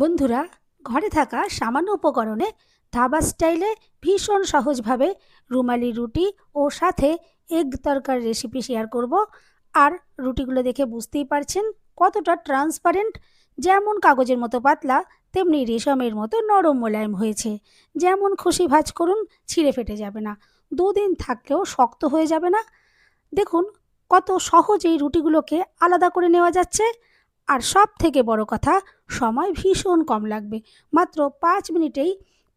বন্ধুরা, ঘরে থাকা সামান্য উপকরণে ধাবা স্টাইলে ভীষণ সহজভাবে রুমালি রুটি ও সাথে এগ তরকার রেসিপি শেয়ার করব। আর রুটিগুলো দেখে বুঝতেই পারছেন কতটা ট্রান্সপারেন্ট। যেমন কাগজের মতো পাতলা, তেমনি রেশমের মতো নরম মোলায়েম হয়েছে। যেমন খুশি ভাঁজ করুন, ছিঁড়ে ফেটে যাবে না, দুদিন থাকলেও শক্ত হয়ে যাবে না। দেখুন কত সহজেই রুটিগুলোকে আলাদা করে নেওয়া যাচ্ছে। আর সব থেকে বড় কথা, সময় ভীষণ কম লাগবে। মাত্র 5 মিনিটেই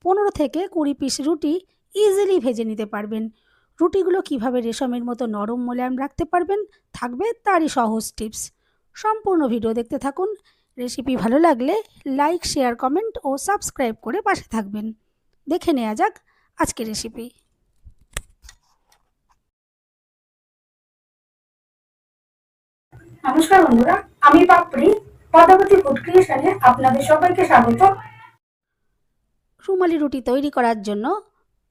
15 থেকে 20 পিস রুটি ইজিলি ভেজে নিতে পারবেন। রুটিগুলো কিভাবে রেশমের মতো নরম মোলায়েম রাখতে পারবেন থাকবে তারই সহজ টিপস। সম্পূর্ণ ভিডিও দেখতে থাকুন। রেসিপি ভালো লাগলে লাইক, শেয়ার, কমেন্ট ও সাবস্ক্রাইব করে পাশে থাকবেন। দেখে নেওয়া যাক আজকের রেসিপি। নমস্কার বন্ধুরা, আমি পাপড়ি পদ্মাবতী ফুড ক্রিয়েশনে আপনাদের সবাইকে স্বাগত। রুমালি রুটি তৈরি করার জন্য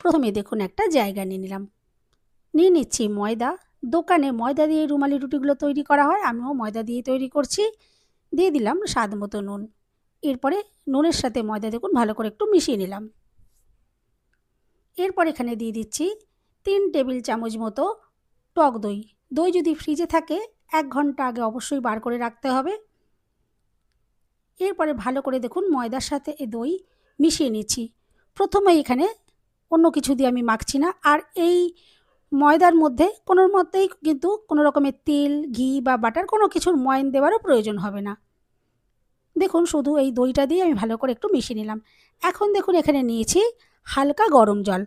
প্রথমে দেখুন একটা জায়গা নিয়ে নিচ্ছি ময়দা। দোকানে ময়দা দিয়ে রুমালি রুটিগুলো তৈরি করা হয়, আমিও ময়দা দিয়ে তৈরি করছি। দিয়ে দিলাম স্বাদ মতো নুন। এরপরে নুনের সাথে ময়দা দেখুন ভালো করে একটু মিশিয়ে নিলাম। এরপর এখানে দিয়ে দিচ্ছি 3 টেবিল চামচ মতো টক দই। দই যদি ফ্রিজে থাকে 1 ঘন্টা আগে অবশ্যই বার করে রাখতে হবে। এরপরে ভালো করে দেখুন ময়দার সাথে এই দই মিশিয়ে নিচ্ছি। প্রথমে এখানে অন্য কিছু দিয়ে আমি মাখছি না। আর এই ময়দার মধ্যে কোনোর মধ্যেই কিন্তু কোনো রকমের তেল, ঘি বা বাটার কোনো কিছুর ময়ান দেওয়ারও প্রয়োজন হবে না। দেখুন শুধু এই দইটা দিয়ে আমি ভালো করে একটু মিশিয়ে নিলাম। এখন দেখুন এখানে নিয়েছি হালকা গরম জল।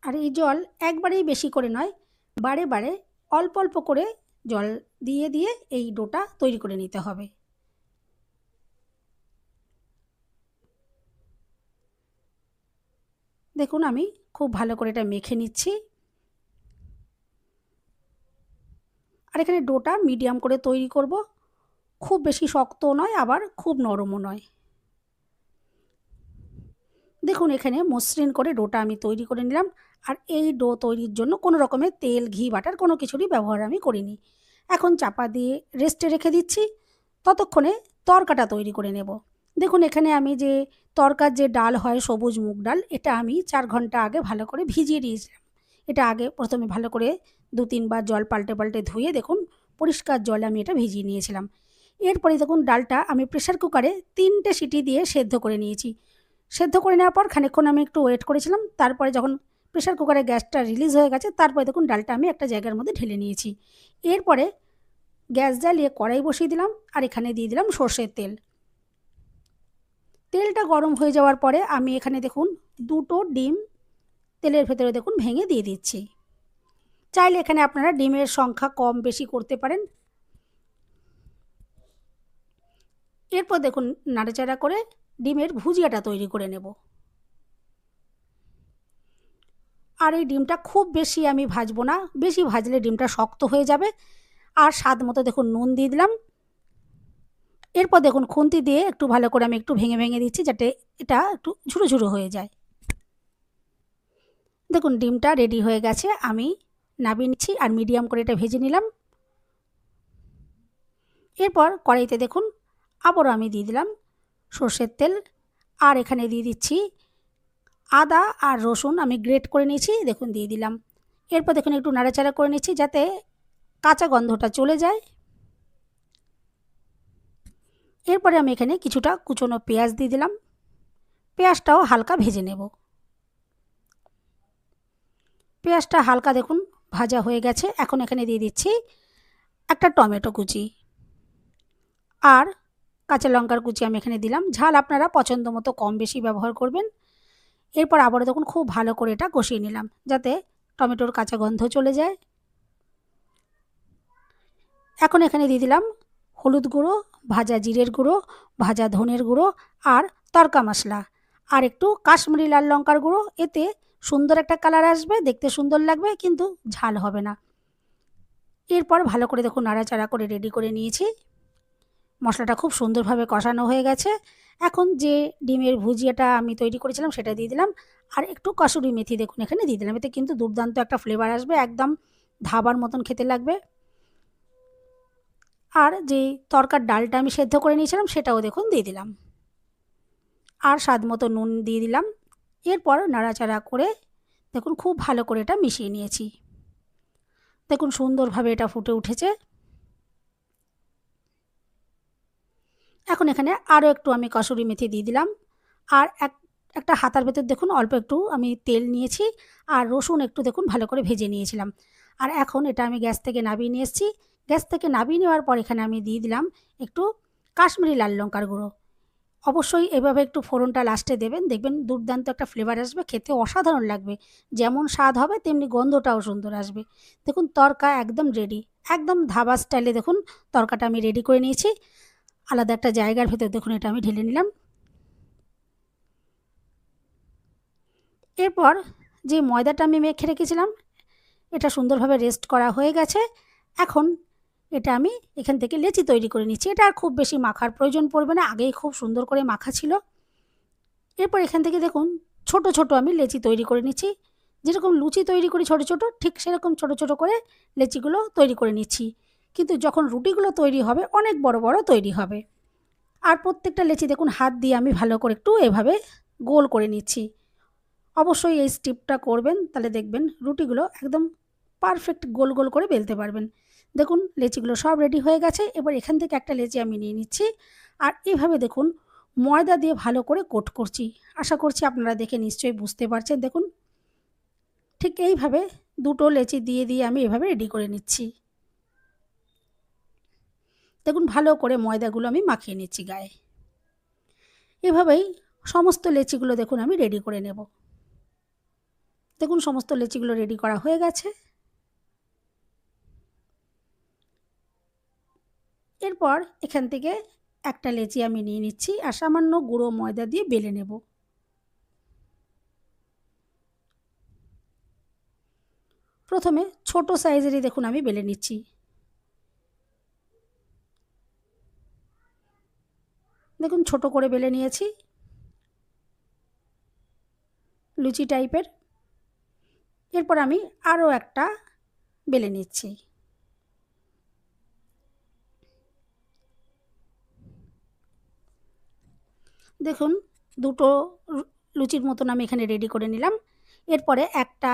আর এই জল একবারেই বেশি করে নয়, বারে বারে অল্প অল্প করে জল দিয়ে দিয়ে এই ডোটা তৈরি করে নিতে হবে। দেখুন আমি খুব ভালো করে এটা মেখে নিচ্ছি। আর এখানে ডোটা মিডিয়াম করে তৈরি করব, খুব বেশি শক্তও নয় আবার খুব নরমও নয়। দেখুন এখানে মসৃণ করে ডোটা আমি তৈরি করে নিলাম। আর এই ডো তৈরির জন্য কোনো রকমের তেল, ঘি, বাটার কোনো কিছুরই ব্যবহার আমি করিনি। এখন চাপা দিয়ে রেস্টে রেখে দিচ্ছি। ততক্ষণে তরকাটা তৈরি করে নেব। দেখুন এখানে আমি যে তরকার যে ডাল হয়, সবুজ মুগ ডাল, এটা আমি 4 ঘন্টা আগে ভালো করে ভিজিয়ে দিয়েছিলাম। এটা আগে প্রথমে ভালো করে 2-3 বার জল পাল্টে পাল্টে ধুয়ে দেখুন পরিষ্কার জলে আমি এটা ভিজিয়ে নিয়েছিলাম। এরপরে দেখুন ডালটা আমি প্রেসার কুকারে 3টে সিটি দিয়ে সেদ্ধ করে নিয়েছি। সেদ্ধ করে নেওয়ার পর খানিকক্ষণ আমি একটু ওয়েট করেছিলাম। তারপরে যখন প্রেসার কুকারের গ্যাসটা রিলিজ হয়ে গেছে, তারপরে দেখুন ডালটা আমি একটা জায়গার মধ্যে ঢেলে নিয়েছি। এরপরে গ্যাস জ্বালিয়ে কড়াই বসিয়ে দিলাম আর এখানে দিয়ে দিলাম সর্ষের তেল। তেলটা গরম হয়ে যাওয়ার পরে আমি এখানে দেখুন 2টো ডিম তেলের ভেতরে দেখুন ভেঙে দিয়ে দিচ্ছি। চাইলে এখানে আপনারা ডিমের সংখ্যা কম বেশি করতে পারেন। এরপর দেখুন নাড়াচাড়া করে ডিমের ভুজিয়াটা তৈরি করে নেব। আর এই ডিমটা খুব বেশি আমি ভাজবো না, বেশি ভাজলে ডিমটা শক্ত হয়ে যাবে। আর স্বাদ মতো দেখুন নুন দিয়ে দিলাম। এরপর দেখুন খুন্তি দিয়ে একটু ভালো করে আমি একটু ভেঙে ভেঙে দিচ্ছি যাতে এটা একটু ঝুরো ঝুরো হয়ে যায়। দেখুন ডিমটা রেডি হয়ে গেছে, আমি নামিয়ে নিচ্ছি আর মিডিয়াম করে এটা ভেজে নিলাম। এরপর কড়াইতে দেখুন আবারও আমি দিয়ে দিলাম সর্ষের তেল। আর এখানে দিয়ে দিচ্ছি আদা আর রসুন আমি গ্রেট করে নিয়েছি, দেখুন দিয়ে দিলাম। এরপর দেখুন একটু নাড়াচাড়া করে নিচ্ছি যাতে কাঁচা গন্ধটা চলে যায়। এরপরে আমি এখানে কিছুটা কুচনো পেঁয়াজ দিয়ে দিলাম। পেঁয়াজটাও হালকা ভেজে নেব। পেঁয়াজটা হালকা দেখুন ভাজা হয়ে গেছে। এখন এখানে দিয়ে দিচ্ছি একটা টমেটো কুচি আর কাঁচা লঙ্কার কুচি আমি এখানে দিলাম। ঝাল আপনারা পছন্দ মতো কম বেশি ব্যবহার করবেন। এরপর আবারও দেখুন খুব ভালো করে এটা কষিয়ে নিলাম যাতে টমেটোর কাঁচা গন্ধ চলে যায়। এখন এখানে দিয়ে দিলাম হলুদ গুঁড়ো, ভাজা জিরের গুঁড়ো, ভাজা ধনের গুঁড়ো আর তড়কা মশলা আর একটু কাশ্মীরি লাল লঙ্কার গুঁড়ো। এতে সুন্দর একটা কালার আসবে, দেখতে সুন্দর লাগবে, কিন্তু ঝাল হবে না। এরপর ভালো করে দেখুন নাড়াচাড়া করে রেডি করে নিয়েছি। মশলাটা খুব সুন্দরভাবে কষানো হয়ে গেছে। এখন যে ডিমের ভুজিয়াটা আমি তৈরি করেছিলাম সেটা দিয়ে দিলাম। আর একটু কসুরি মেথি দেখুন এখানে দিয়ে দিলাম। এতে কিন্তু দুর্দান্ত একটা ফ্লেভার আসবে, একদম ধাবার মতন খেতে লাগবে। আর যে তরকার ডালটা আমি সেদ্ধ করে নিয়েছিলাম সেটাও দেখুন দিয়ে দিলাম। আর স্বাদ মতো নুন দিয়ে দিলাম। এরপর নাড়াচাড়া করে দেখুন খুব ভালো করে এটা মিশিয়ে নিয়েছি। দেখুন সুন্দরভাবে এটা ফুটে উঠেছে। এখন এখানে আরও একটু আমি কসুরি মেথি দিয়ে দিলাম। আর একটা হাতার ভেতর দেখুন অল্প একটু আমি তেল নিয়েছি, আর রসুন একটু দেখুন ভালো করে ভেজে নিয়েছিলাম। আর এখন এটা আমি গ্যাস থেকে নামিয়ে নিয়ে এসেছি। গ্যাস থেকে নামিয়ে নেওয়ার পর এখানে আমি দিয়ে দিলাম একটু কাশ্মীরি লাল লঙ্কার গুঁড়ো। অবশ্যই এভাবে একটু ফোড়নটা লাস্টে দেবেন, দেখবেন দুর্দান্ত একটা ফ্লেভার আসবে, খেতে অসাধারণ লাগবে। যেমন স্বাদ হবে তেমনি গন্ধটাও সুন্দর আসবে। দেখুন তড়কা একদম রেডি, একদম ধাবা স্টাইলে দেখুন তড়কাটা আমি রেডি করে নিয়েছি। আলাদা একটা জায়গার ভেতর দেখুন এটা আমি ঢেলে নিলাম। এরপর যে ময়দাটা আমি মেখে রেখেছিলাম এটা সুন্দরভাবে রেস্ট করা হয়ে গেছে। এখন এটা আমি এখান থেকে লেচি তৈরি করে নিচ্ছি। এটা আর খুব বেশি মাখার প্রয়োজন পড়বে না, আগেই খুব সুন্দর করে মাখা ছিল। এরপর এখান থেকে দেখুন ছোট ছোট আমি লেচি তৈরি করে নিচ্ছি। যেরকম লুচি তৈরি করি ছোট ছোট, ঠিক সেরকম ছোট ছোট করে লেচিগুলো তৈরি করে নিচ্ছি। কিন্তু যখন রুটিগুলো তৈরি হবে অনেক বড় বড় তৈরি হবে। আর প্রত্যেকটা লেচি দেখুন হাত দিয়ে আমি ভালো করে একটু এভাবে গোল করে নিচ্ছি। অবশ্যই এই স্টেপটা করবেন, তাহলে দেখবেন রুটিগুলো একদম পারফেক্ট গোল গোল করে বেলতে পারবেন। দেখুন লেচিগুলো সব রেডি হয়ে গেছে। এবার এখান থেকে একটা লেচি আমি নিয়ে নিচ্ছি, আর এভাবে দেখুন ময়দা দিয়ে ভালো করে কোট করছি। আশা করছি আপনারা দেখে নিশ্চয়ই বুঝতে পারছেন। দেখুন ঠিক এইভাবে দুটো লেচি দিয়ে দিয়ে আমি এভাবে রেডি করে নিচ্ছি। দেখুন ভালো করে ময়দাগুলো আমি মাখিয়ে নিচ্ছি গায়ে। এভাবেই সমস্ত লেচিগুলো দেখুন আমি রেডি করে নেব। দেখুন সমস্ত লেচিগুলো রেডি করা হয়ে গেছে। এরপর এখান থেকে একটা লেচি আমি নিয়ে নিচ্ছি আর সামান্য গুঁড়ো ময়দা দিয়ে বেলে নেব। প্রথমে ছোট সাইজেরই দেখুন আমি বেলে নিচ্ছি। দেখুন ছোট করে বেলে নিয়েছি, লুচি টাইপের। এরপর আমি আরও একটা বেলে নিচ্ছি। দেখুন দুটো লুচির মতন আমি এখানে রেডি করে নিলাম। এরপরে একটা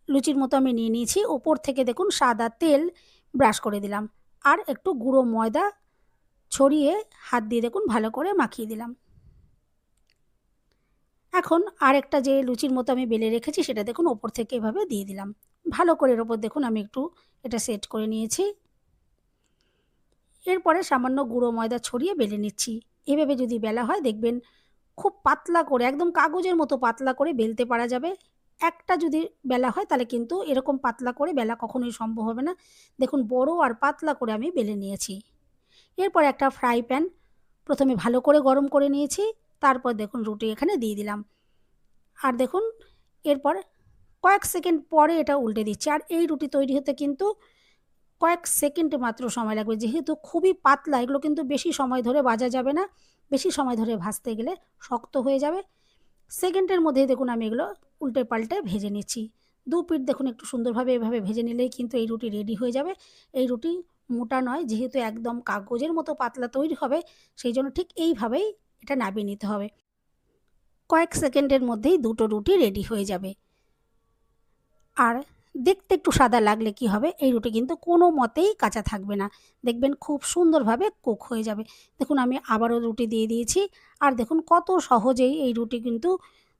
লুচির মতো আমি নিয়ে নিয়েছি, ওপর থেকে দেখুন সাদা তেল ব্রাশ করে দিলাম, আর একটু গুঁড়ো ময়দা ছড়িয়ে হাত দিয়ে দেখুন ভালো করে মাখিয়ে দিলাম। এখন আরেকটা যে লুচির মতো আমি বেলে রেখেছি সেটা দেখুন ওপর থেকে এভাবে দিয়ে দিলাম। ভালো করে এর ওপর দেখুন আমি একটু এটা সেট করে নিয়েছি। এরপরে সামান্য গুঁড়ো ময়দা ছড়িয়ে বেলে নিচ্ছি। এভাবে যদি বেলা হয় দেখবেন খুব পাতলা করে, একদম কাগজের মতো পাতলা করে বেলতে পারা যাবে। একটা যদি বেলা হয় তাহলে কিন্তু এরকম পাতলা করে বেলা কখনোই সম্ভব হবে না। দেখুন বড় আর পাতলা করে আমি বেলে নিয়েছি। এরপর একটা ফ্রাই প্যান প্রথমে ভালো করে গরম করে নিয়েছি, তারপর দেখুন রুটি এখানে দিয়ে দিলাম। আর দেখুন এরপর কয়েক সেকেন্ড পরে এটা উল্টে দিচ্ছি। আর এই রুটি তৈরি হতে কিন্তু কয়েক সেকেন্ড মাত্র সময় লাগবে, যেহেতু খুবই পাতলা এগুলো কিন্তু বেশি সময় ধরে ভাজা যাবে না। বেশি সময় ধরে ভাজতে গেলে শক্ত হয়ে যাবে। সেকেন্ডের মধ্যেই দেখুন আমি এগুলো উল্টে পাল্টে ভেজে নিচ্ছি। দু পিঠ দেখুন একটু সুন্দরভাবে এভাবে ভেজে নিলেই কিন্তু এই রুটি রেডি হয়ে যাবে। এই রুটি মোটা নয়, যেহেতু একদম কাগজের মতো পাতলা তৈরি হবে, সেই জন্য ঠিক এইভাবেই এটা নামিয়ে নিতে হবে। কয়েক সেকেন্ডের মধ্যেই দুটো রুটি রেডি হয়ে যাবে। আর দেখতে একটু সাদা লাগলে কি হবে, এই রুটি কিন্তু কোনো মতেই কাঁচা থাকবে না, দেখবেন খুব সুন্দরভাবে কুক হয়ে যাবে। দেখুন আমি আবারও রুটি দিয়ে দিয়েছি, আর দেখুন কত সহজেই এই রুটি কিন্তু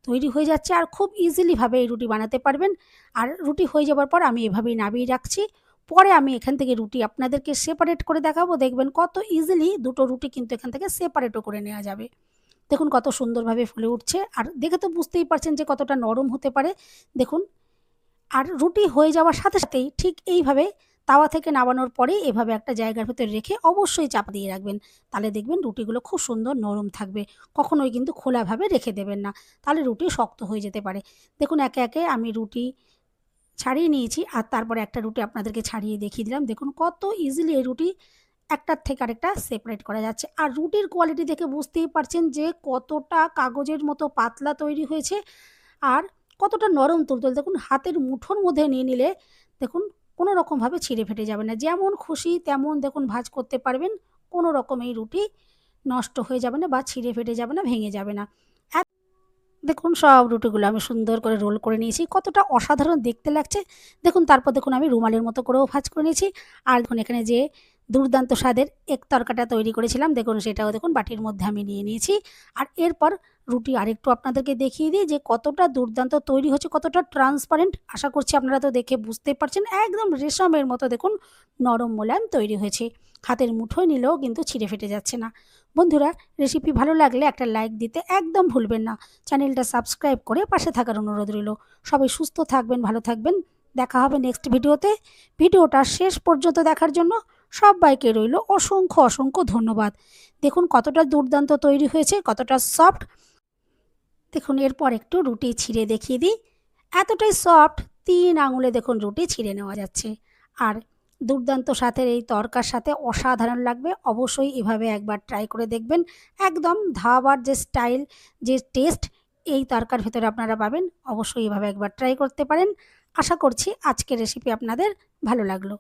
তৈরি হয়ে যাচ্ছে, আর খুব ইজিলিভাবে এই রুটি বানাতে পারবেন। আর রুটি হয়ে যাবার পর আমি এভাবেই নামিয়ে রাখছি। পরে আমি এখান থেকে রুটি আপনাদেরকে সেপারেট করে দেখাবো, দেখবেন কত ইজিলি দুটো রুটি কিন্তু এখান থেকে সেপারেটও করে নেওয়া যাবে। দেখুন কত সুন্দরভাবে ফুলে উঠছে, আর দেখে তো বুঝতেই পারছেন যে কতটা নরম হতে পারে। দেখুন আর রুটি হয়ে যাওয়ার সাথে সাথেই ঠিক এইভাবে তাওয়া থেকে নামানোর পরেই এভাবে একটা জায়গার ভেতরে রেখে অবশ্যই চাপা দিয়ে রাখবেন, তাহলে দেখবেন রুটিগুলো খুব সুন্দর নরম থাকবে। কখনোই কিন্তু খোলাভাবে রেখে দেবেন না, তাহলে রুটি শক্ত হয়ে যেতে পারে। দেখুন একে একে আমি রুটি ছাড়িয়ে নিয়েছি, আর তারপরে একটা রুটি আপনাদেরকে ছাড়িয়ে দেখিয়ে দিলাম। দেখুন কত ইজিলি এই রুটি একটার থেকে আরেকটা সেপারেট করা যাচ্ছে। আর রুটির কোয়ালিটি দেখে বুঝতেই পারছেন যে কতটা কাগজের মতো পাতলা তৈরি হয়েছে, আর কতটা নরম তুলতুলে। দেখুন হাতের মুঠোর মধ্যে নিয়ে নিলে দেখুন কোনো রকমভাবে ছিঁড়ে ফেটে যাবে না, যেমন খুশি তেমন দেখুন ভাঁজ করতে পারবেন, কোনো রকম এই রুটি নষ্ট হয়ে যাবে না বা ছিঁড়ে ফেটে যাবে না, ভেঙে যাবে না। দেখুন সব রুটিগুলো আমি সুন্দর করে রোল করে নিয়েছি। কতটা অসাধারণ দেখতে লাগছে। দেখুন তারপর দেখুন আমি রুমালের মতো করেও ভাঁজ করে নিয়েছি। আর দেখুন এখানে যে দুর্দান্ত স্বাদের এগ তরকাটা তৈরি করেছিলাম, দেখুন সেটাও দেখুন বাটির মধ্যে আমি নিয়ে নিয়েছি। আর এরপর রুটি আরেকটু আপনাদেরকে দেখিয়ে দিই যে কতটা দুর্দান্ত তৈরি হচ্ছে, কতটা ট্রান্সপারেন্ট। আশা করছি আপনারা তো দেখে বুঝতেই পারছেন, একদম রেশমের মতো দেখুন নরম মোলায়েম তৈরি হয়েছে। হাতের মুঠোয় নিলেও কিন্তু ছিঁড়ে ফেটে যাচ্ছে না। বন্ধুরা, রেসিপি ভালো লাগলে একটা লাইক দিতে একদম ভুলবেন না। চ্যানেলটা সাবস্ক্রাইব করে পাশে থাকার অনুরোধ রইল। সবাই সুস্থ থাকবেন, ভালো থাকবেন। দেখা হবে নেক্সট ভিডিওতে। ভিডিওটা শেষ পর্যন্ত দেখার জন্য সবাইকে রইল অসংখ্য অসংখ্য ধন্যবাদ। দেখুন কতটা দুর্দান্ত তৈরি হয়েছে, কতটা সফট। দেখুন এরপর একটু রুটি ছিঁড়ে দেখিয়ে দিই। এতটাই সফট, 3 আঙুলে দেখুন রুটি ছিঁড়ে নেওয়া যাচ্ছে। আর দুর্দান্ত স্বাদের এই তরকার সাথে অসাধারণ লাগবে। অবশ্যই এভাবে একবার ট্রাই করে দেখবেন। একদম ধাবার যে স্টাইল, যে টেস্ট এই তরকার ভেতরে আপনারা পাবেন। অবশ্যই এভাবে একবার ট্রাই করতে পারেন। আশা করছি আজকের রেসিপি আপনাদের ভালো লাগলো।